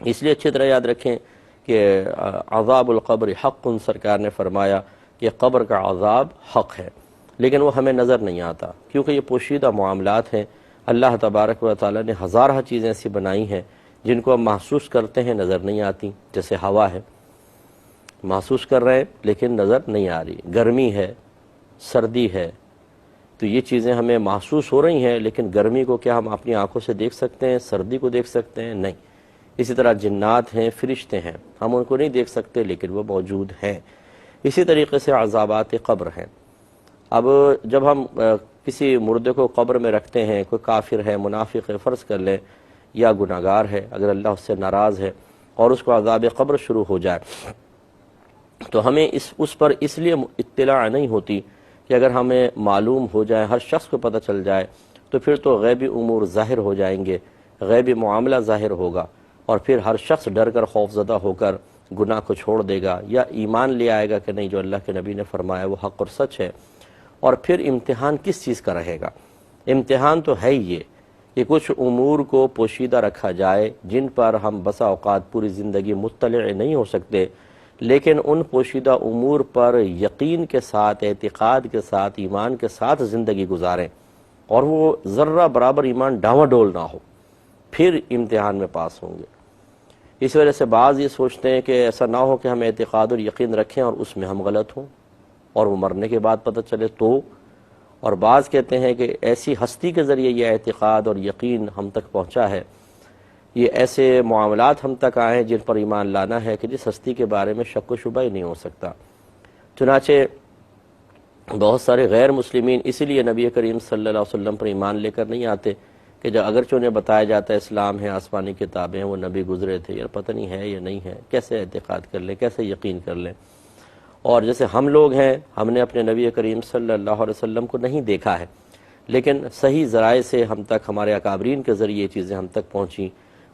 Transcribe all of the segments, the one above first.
اس لیے اچھی طرح یاد رکھیں کہ عذاب القبر حق، سرکار نے فرمایا کہ قبر کا عذاب حق ہے، لیکن وہ ہمیں نظر نہیں آتا کیونکہ یہ پوشیدہ معاملات ہیں۔ اللہ تبارک و تعالی نے ہزارہ چیزیں ایسی بنائی ہیں جن کو ہم محسوس کرتے ہیں، نظر نہیں آتی، جیسے ہوا ہے، محسوس کر رہے ہیں لیکن نظر نہیں آ رہی، گرمی ہے، سردی ہے، تو یہ چیزیں ہمیں محسوس ہو رہی ہیں، لیکن گرمی کو کیا ہم اپنی آنکھوں سے دیکھ سکتے ہیں؟ سردی کو دیکھ سکتے ہیں؟ نہیں۔ اسی طرح جنات ہیں، فرشتے ہیں، ہم ان کو نہیں دیکھ سکتے لیکن وہ موجود ہیں۔ اسی طریقے سے عذابات قبر ہیں۔ اب جب ہم کسی مردے کو قبر میں رکھتے ہیں، کوئی کافر ہے، منافق ہے، فرض کر لیں، یا گناہگار ہے، اگر اللہ اس سے ناراض ہے اور اس کو عذاب قبر شروع ہو جائے تو ہمیں اس پر اس لیے اطلاع نہیں ہوتی کہ اگر ہمیں معلوم ہو جائے، ہر شخص کو پتہ چل جائے تو پھر تو غیبی امور ظاہر ہو جائیں گے، غیبی معاملہ ظاہر ہوگا، اور پھر ہر شخص ڈر کر خوفزدہ ہو کر گناہ کو چھوڑ دے گا یا ایمان لے آئے گا کہ نہیں، جو اللہ کے نبی نے فرمایا وہ حق اور سچ ہے۔ اور پھر امتحان کس چیز کا رہے گا؟ امتحان تو ہے ہی یہ کہ کچھ امور کو پوشیدہ رکھا جائے جن پر ہم بسا اوقات پوری زندگی مطلع نہیں ہو سکتے، لیکن ان پوشیدہ امور پر یقین کے ساتھ، اعتقاد کے ساتھ، ایمان کے ساتھ زندگی گزاریں، اور وہ ذرہ برابر ایمان ڈاواں ڈول نہ ہو، پھر امتحان میں پاس ہوں گے۔ اس وجہ سے بعض یہ سوچتے ہیں کہ ایسا نہ ہو کہ ہم اعتقاد اور یقین رکھیں اور اس میں ہم غلط ہوں اور وہ مرنے کے بعد پتہ چلے تو، اور بعض کہتے ہیں کہ ایسی ہستی کے ذریعے یہ اعتقاد اور یقین ہم تک پہنچا ہے، یہ ایسے معاملات ہم تک آئے ہیں جن پر ایمان لانا ہے کہ جس ہستی کے بارے میں شک و شبہ ہی نہیں ہو سکتا۔ چنانچہ بہت سارے غیر مسلمین اسی لیے نبی کریم صلی اللہ علیہ وسلم پر ایمان لے کر نہیں آتے کہ جب اگرچہ انہیں بتایا جاتا ہے اسلام ہے، آسمانی کتابیں ہیں، وہ نبی گزرے تھے، یار پتہ نہیں ہے یا نہیں ہے، کیسے اعتقاد کر لیں، کیسے یقین کر لیں۔ اور جیسے ہم لوگ ہیں، ہم نے اپنے نبی کریم صلی اللہ علیہ وسلم کو نہیں دیکھا ہے، لیکن صحیح ذرائع سے ہم تک، ہمارے اکابرین کے ذریعے یہ چیزیں ہم تک پہنچیں۔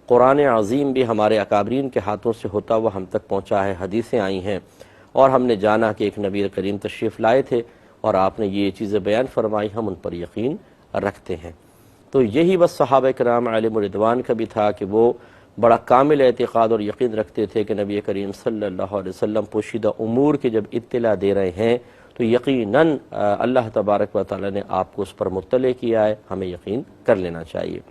قرآن عظیم بھی ہمارے اکابرین کے ہاتھوں سے ہوتا وہ ہم تک پہنچا ہے، حدیثیں آئی ہیں، اور ہم نے جانا کہ ایک نبی کریم تشریف لائے تھے اور آپ نے یہ چیزیں بیان فرمائی، ہم ان پر یقین رکھتے ہیں۔ تو یہی بس صحابہ کرام علیہم رضوان کا بھی تھا کہ وہ بڑا کامل اعتقاد اور یقین رکھتے تھے کہ نبی کریم صلی اللہ علیہ وسلم پوشیدہ امور کی جب اطلاع دے رہے ہیں تو یقیناً اللہ تبارک و تعالی نے آپ کو اس پر مطلع کیا ہے، ہمیں یقین کر لینا چاہیے۔